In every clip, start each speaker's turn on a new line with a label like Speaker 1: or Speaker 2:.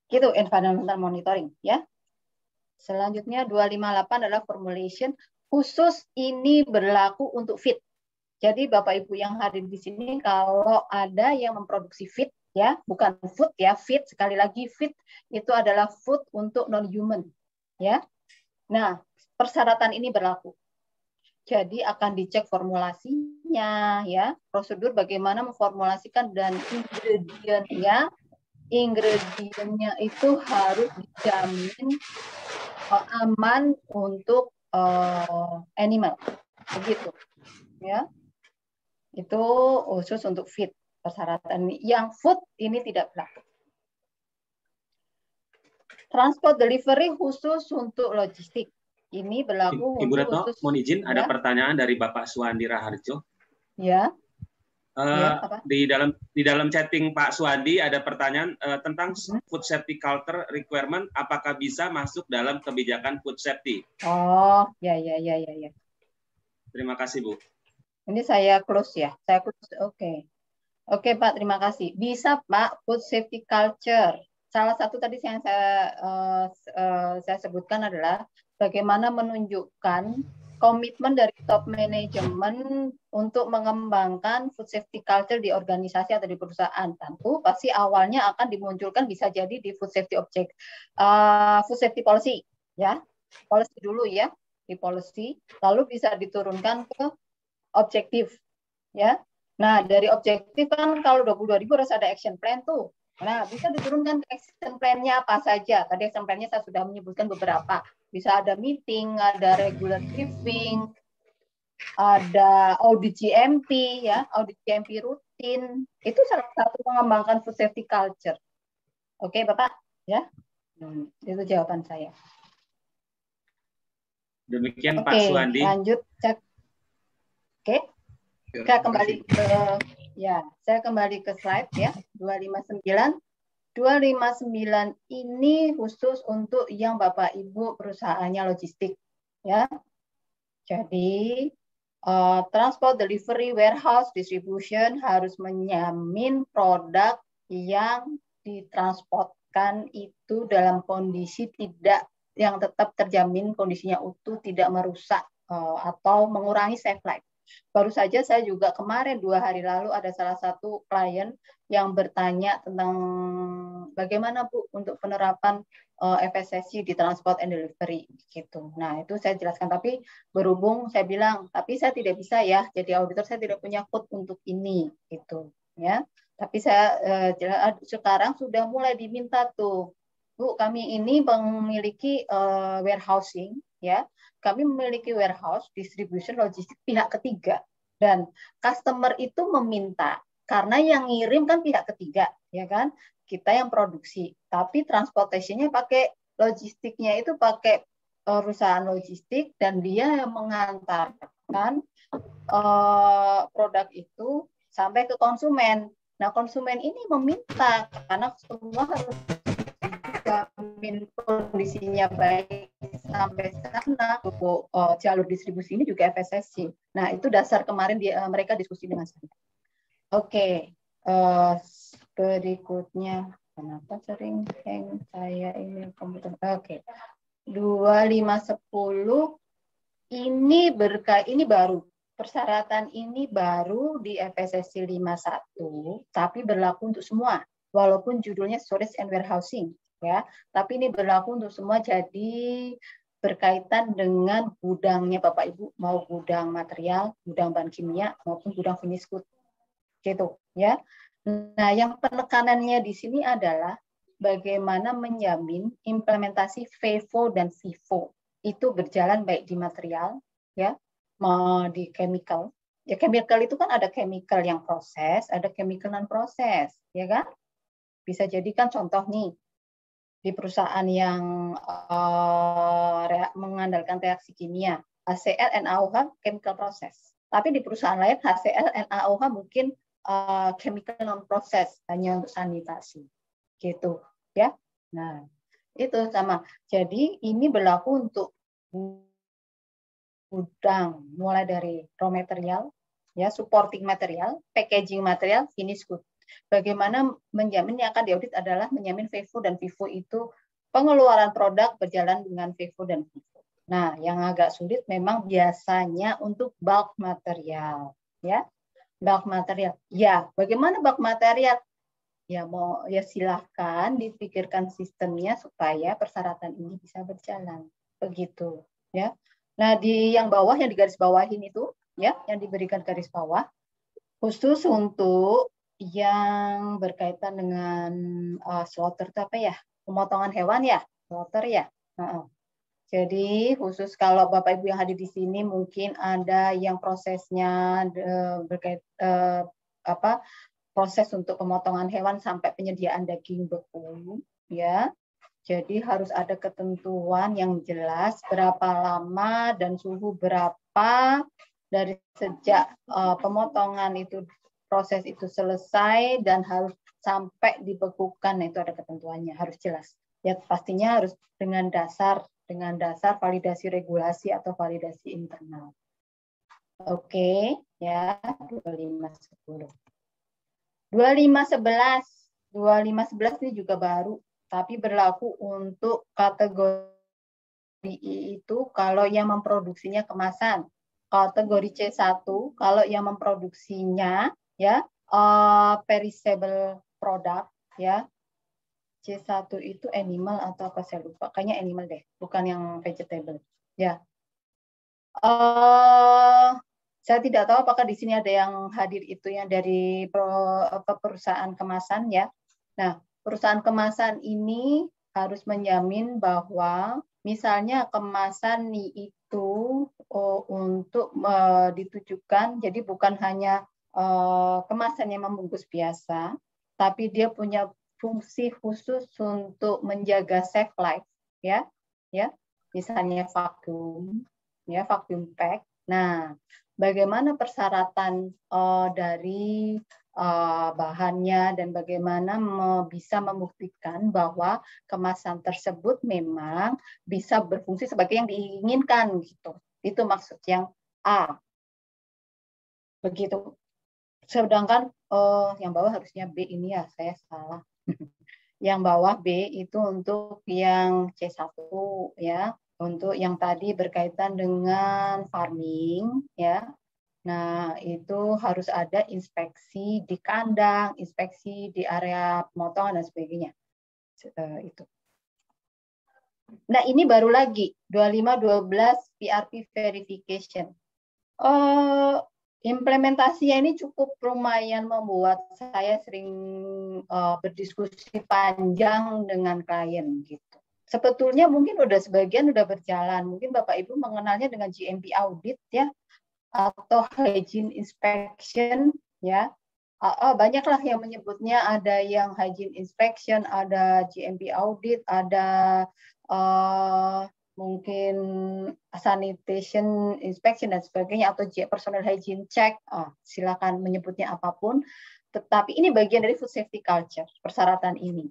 Speaker 1: Gitu environmental monitoring ya. Selanjutnya 258 adalah formulation, khusus ini berlaku untuk feed. Jadi Bapak Ibu yang hadir di sini, kalau ada yang memproduksi feed ya, bukan food ya, feed, sekali lagi feed itu adalah food untuk non human ya. Nah, persyaratan ini berlaku. Jadi akan dicek formulasinya ya, prosedur bagaimana memformulasikan, dan ingredientnya itu harus dijamin aman untuk animal, begitu ya. Itu khusus untuk feed persyaratan. Yang food ini tidak berlaku. Transport delivery khusus untuk logistik. Ini berlaku
Speaker 2: Ibu
Speaker 1: untuk
Speaker 2: Retno,
Speaker 1: khusus.
Speaker 2: mohon izin,
Speaker 1: Ya.
Speaker 2: ada pertanyaan dari Bapak Suwandi Raharjo.
Speaker 1: Ya.
Speaker 2: Apa? Di dalam chatting Pak Suwandi ada pertanyaan tentang food safety culture requirement, apakah bisa masuk dalam kebijakan food safety?
Speaker 1: Oh, ya.
Speaker 2: Terima kasih, Bu.
Speaker 1: Ini saya close ya. Saya close. Oke, Pak, terima kasih. Bisa, Pak, food safety culture. Salah satu tadi yang saya sebutkan adalah bagaimana menunjukkan komitmen dari top manajemen untuk mengembangkan food safety culture di organisasi atau di perusahaan. Tentu pasti awalnya akan dimunculkan bisa jadi di food safety object, food safety policy, ya, policy dulu ya, di policy, lalu bisa diturunkan ke objektif, ya. Nah, dari objektif kan kalau 22.000 harus ada action plan tuh. Nah, bisa diturunkan ke action plan-nya apa saja. Tadi action plan-nya saya sudah menyebutkan beberapa. Bisa ada meeting, ada regular briefing, ada audit GMP, ya, audit GMP rutin. Itu salah satu mengembangkan food safety culture. Oke, Bapak, ya. Itu jawaban saya.
Speaker 2: Demikian Pak Suwandi.
Speaker 1: Lanjut cek. Oke. Saya kembali ke slide ya, 259. 259 ini khusus untuk yang Bapak Ibu perusahaannya logistik ya. Jadi transport, delivery, warehouse, distribution harus menjamin produk yang ditransportkan itu dalam kondisi yang tetap terjamin kondisinya utuh, tidak merusak atau mengurangi safe life. Baru saja saya juga kemarin 2 hari lalu ada salah satu klien yang bertanya tentang bagaimana Bu untuk penerapan FSSC di transport and delivery gitu. Nah, itu saya jelaskan, tapi berhubung saya bilang, tapi saya tidak bisa ya, jadi auditor saya tidak punya code untuk ini gitu ya. Tapi saya sekarang sudah mulai diminta tuh, Bu, kami ini memiliki warehousing ya. Kami memiliki warehouse, distribution, logistik pihak ketiga. Dan customer itu meminta, karena yang ngirim kan pihak ketiga, ya kan? Kita yang produksi. Tapi transportasinya pakai logistiknya itu pakai perusahaan logistik, dan dia yang mengantarkan produk itu sampai ke konsumen. Nah, konsumen ini meminta, karena semua harus dijamin kondisinya baik sampai sana. Jalur distribusi ini juga FSSC. Nah, itu dasar kemarin mereka diskusi dengan saya. Oke, berikutnya kenapa sering hang saya ini komputer? Oke, 2510 ini baru. Persyaratan ini baru di FSSC 51, tapi berlaku untuk semua. Walaupun judulnya storage and warehousing, ya, tapi ini berlaku untuk semua. Jadi berkaitan dengan gudangnya Bapak Ibu, mau gudang material, gudang bahan kimia, maupun gudang finish good, gitu, ya. Nah, yang penekanannya di sini adalah bagaimana menjamin implementasi FIFO dan FIFO itu berjalan baik di material, ya, di chemical. Ya, chemical itu kan ada chemical yang proses, ada chemical non proses, ya kan? Bisa jadi kan contoh nih, di perusahaan yang mengandalkan reaksi kimia, HCl NaOH chemical process. Tapi di perusahaan lain HCl NaOH mungkin chemical non process, hanya untuk sanitasi. Gitu, ya. Nah, itu sama. Jadi ini berlaku untuk gudang, mulai dari raw material, ya, supporting material, packaging material, finish good. Bagaimana menjamin yang akan diaudit adalah menjamin FIFO dan FIFO itu pengeluaran produk berjalan dengan FIFO dan FIFO. Nah, yang agak sulit memang biasanya untuk bulk material, ya. Bulk material. Ya, bagaimana bulk material? Ya mau ya silahkan dipikirkan sistemnya supaya persyaratan ini bisa berjalan. Begitu, ya. Nah, di yang bawah yang digaris bawahin itu, ya, yang diberikan garis bawah khusus untuk yang berkaitan dengan slaughter itu apa ya? Pemotongan hewan ya, slaughter ya. Jadi khusus kalau Bapak Ibu yang hadir di sini mungkin ada yang prosesnya berkait proses untuk pemotongan hewan sampai penyediaan daging beku, ya. Jadi harus ada ketentuan yang jelas berapa lama dan suhu berapa dari sejak pemotongan itu proses itu selesai dan harus sampai dibekukan. Nah, itu ada ketentuannya, harus jelas. Ya pastinya harus dengan dasar validasi regulasi atau validasi internal. Oke, ya 2510. 2511 ini juga baru, tapi berlaku untuk kategori I itu kalau yang memproduksinya kemasan. Kategori C1 kalau yang memproduksinya ya perishable product ya. C1 itu animal atau apa saya lupa, kayaknya animal deh, bukan yang vegetable. Ya. Saya tidak tahu apakah di sini ada yang hadir itu yang dari perusahaan kemasan ya. Nah, perusahaan kemasan ini harus menjamin bahwa misalnya kemasan itu untuk ditujukan, jadi bukan hanya kemasan yang membungkus biasa, tapi dia punya fungsi khusus untuk menjaga safe life, ya, misalnya vacuum, ya, vacuum pack. Nah, bagaimana persyaratan dari bahannya dan bagaimana bisa membuktikan bahwa kemasan tersebut memang bisa berfungsi sebagai yang diinginkan gitu. Itu maksud yang A. Begitu. Sedangkan yang bawah harusnya B ini ya, saya salah. Yang bawah B itu untuk yang C1 ya. Untuk yang tadi berkaitan dengan farming, ya. Nah, itu harus ada inspeksi di kandang, inspeksi di area pemotongan dan sebagainya. Itu. Nah, ini baru lagi 2512 PRP verification. Implementasinya ini cukup lumayan membuat saya sering berdiskusi panjang dengan klien gitu. Sebetulnya mungkin sebagian udah berjalan. Mungkin Bapak Ibu mengenalnya dengan GMP audit ya, atau hygiene inspection ya. Banyaklah yang menyebutnya, ada yang hygiene inspection, ada GMP audit, ada mungkin sanitation inspection dan sebagainya, atau personal hygiene check. Silakan menyebutnya apapun. Tetapi ini bagian dari food safety culture, persyaratan ini.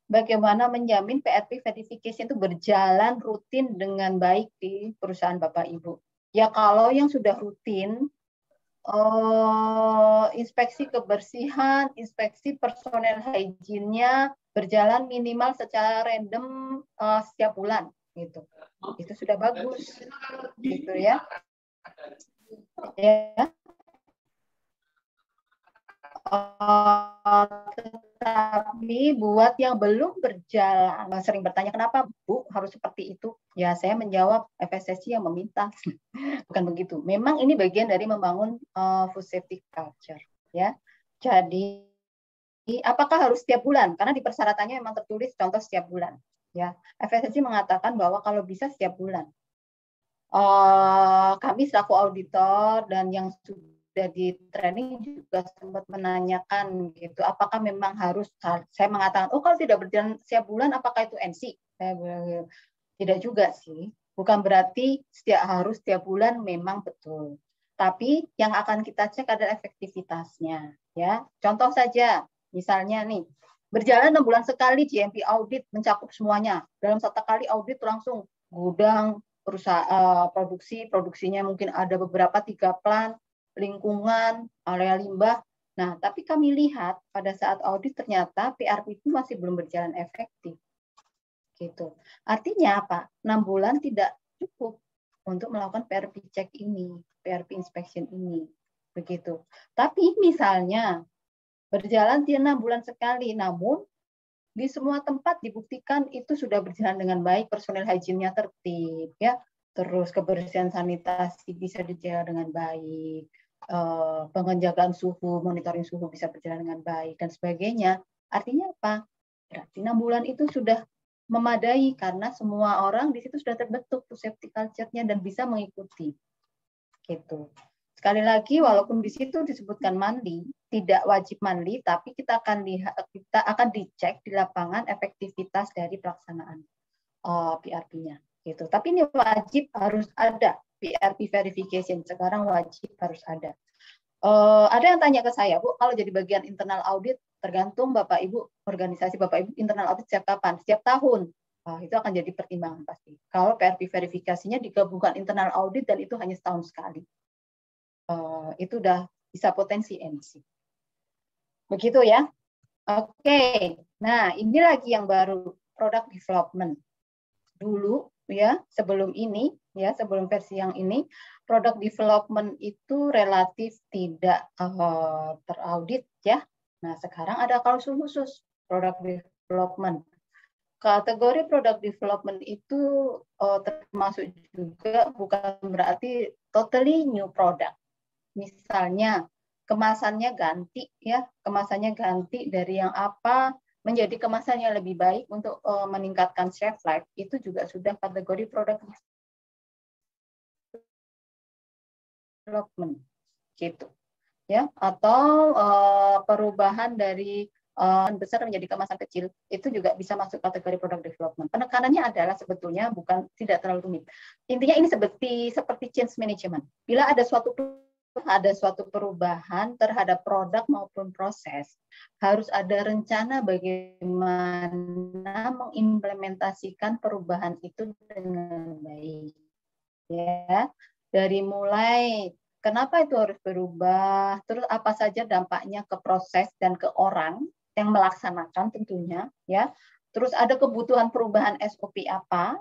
Speaker 1: Bagaimana menjamin PRP verification itu berjalan rutin dengan baik di perusahaan Bapak Ibu. Ya kalau yang sudah rutin, inspeksi kebersihan, inspeksi personel hygiene-nya berjalan minimal secara random setiap bulan, gitu. Itu sudah bagus, gitu ya. Ya. Tetapi buat yang belum berjalan, sering bertanya kenapa Bu harus seperti itu? Ya saya menjawab FSSI yang meminta, bukan begitu. Memang ini bagian dari membangun food safety culture, ya. Jadi apakah harus setiap bulan? Karena di persyaratannya memang tertulis contoh setiap bulan, ya. FSSI mengatakan bahwa kalau bisa setiap bulan. Kami selaku auditor dan yang sudah di training juga sempat menanyakan gitu, apakah memang harus, saya mengatakan, kalau tidak berjalan setiap bulan, apakah itu NC? Saya bilang, tidak juga sih, bukan berarti harus setiap bulan, memang betul. Tapi yang akan kita cek adalah efektivitasnya. Ya, contoh saja, misalnya nih, berjalan 6 bulan sekali GMP audit mencakup semuanya. Dalam satu kali audit langsung gudang, perusahaan produksinya mungkin ada beberapa 3 plant, lingkungan, area limbah, Nah, tapi kami lihat pada saat audit ternyata PRP itu masih belum berjalan efektif. Gitu. Artinya apa? 6 bulan tidak cukup untuk melakukan PRP check ini, PRP inspection ini. Begitu. Tapi misalnya berjalan 6 bulan sekali, namun di semua tempat dibuktikan itu sudah berjalan dengan baik, personel hygiene-nya tertib, ya, terus kebersihan sanitasi bisa dijaga dengan baik, penjagaan suhu, monitoring suhu bisa berjalan dengan baik dan sebagainya. Artinya apa? Berarti 6 bulan itu sudah memadai karena semua orang di situ sudah terbentuk safety culture-nya dan bisa mengikuti. Gitu. Sekali lagi, walaupun di situ disebutkan monthly, tidak wajib monthly, tapi kita akan dicek di lapangan efektivitas dari pelaksanaan PRP-nya. Gitu. Tapi ini wajib harus ada PRP verification. Sekarang wajib harus ada. Ada yang tanya ke saya, Bu, kalau jadi bagian internal audit, tergantung Bapak Ibu, organisasi Bapak Ibu internal audit setiap kapan? Setiap tahun. Itu akan jadi pertimbangan pasti. Kalau PRP verifikasinya digabungkan internal audit dan itu hanya setahun sekali. Itu udah bisa potensi MC. Begitu ya. Oke. Nah, ini lagi yang baru, product development. Dulu ya, sebelum ini ya, sebelum versi yang ini, product development itu relatif tidak teraudit ya. Nah, sekarang ada klausul khusus product development. Kategori product development itu termasuk juga bukan berarti totally new product. Misalnya kemasannya ganti ya, kemasannya ganti dari yang apa menjadi kemasan yang lebih baik untuk meningkatkan shelf life, itu juga sudah kategori product development gitu ya, atau perubahan dari besar menjadi kemasan kecil, itu juga bisa masuk kategori product development. Penekanannya adalah sebetulnya bukan tidak terlalu rumit. Intinya ini seperti change management. Bila ada suatu perubahan terhadap produk maupun proses, harus ada rencana bagaimana mengimplementasikan perubahan itu dengan baik. Ya, dari mulai kenapa itu harus berubah, terus apa saja dampaknya ke proses dan ke orang yang melaksanakan tentunya, ya. Terus ada kebutuhan perubahan SOP apa,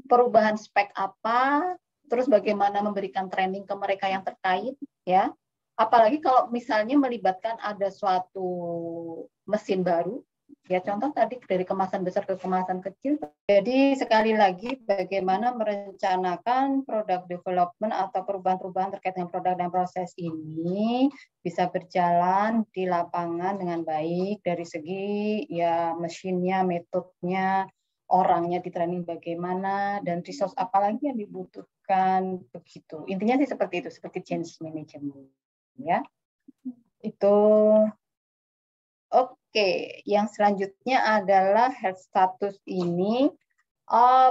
Speaker 1: perubahan spek apa, terus bagaimana memberikan training ke mereka yang terkait, ya. Apalagi kalau misalnya melibatkan ada suatu mesin baru, ya contoh tadi dari kemasan besar ke kemasan kecil. Jadi sekali lagi bagaimana merencanakan product development atau perubahan-perubahan terkait dengan produk dan proses ini bisa berjalan di lapangan dengan baik dari segi ya mesinnya, metodenya, orangnya di training bagaimana, dan resource apa lagi yang dibutuhkan, begitu. Intinya sih seperti itu, seperti change management. Ya, itu. Oke, yang selanjutnya adalah health status ini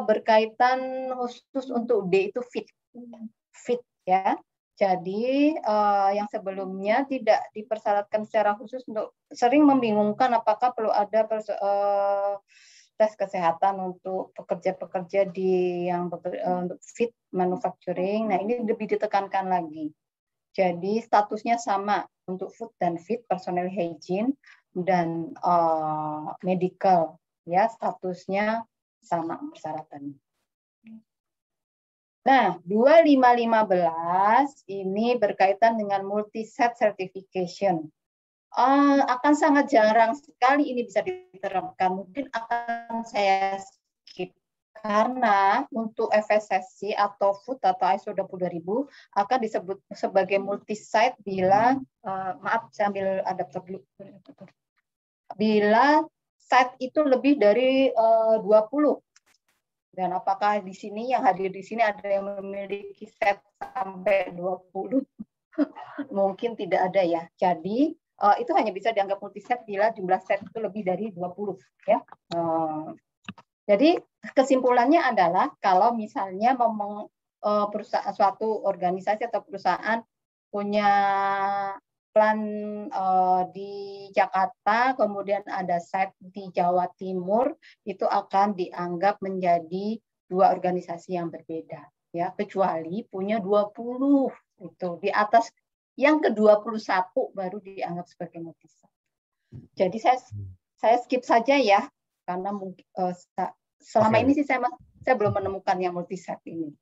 Speaker 1: berkaitan khusus untuk D itu fit ya. Jadi yang sebelumnya tidak dipersyaratkan secara khusus untuk sering membingungkan apakah perlu ada tes kesehatan untuk pekerja-pekerja untuk fit manufacturing. Nah, ini lebih ditekankan lagi. Jadi statusnya sama untuk food dan fit, personal hygiene dan medical, ya statusnya sama persyaratannya. Nah, 2515 ini berkaitan dengan multi-set certification. Akan sangat jarang sekali ini bisa diterapkan. Mungkin akan saya skip. Karena untuk FSSC atau food atau ISO 22000 akan disebut sebagai multi-site bila, maaf saya ambil adapter dulu. Bila site itu lebih dari 20. Dan apakah di sini yang hadir di sini ada yang memiliki set sampai 20? Mungkin tidak ada ya. Jadi itu hanya bisa dianggap multi-set bila jumlah set itu lebih dari 20 ya. Jadi kesimpulannya adalah kalau misalnya perusahaan, suatu organisasi atau perusahaan punya plan di Jakarta, kemudian ada site di Jawa Timur, itu akan dianggap menjadi dua organisasi yang berbeda, ya, kecuali punya 20 itu di atas Yang ke-21 baru dianggap sebagai multisite. Jadi saya skip saja ya, karena mungkin selama ini sih saya belum menemukan yang multisite ini.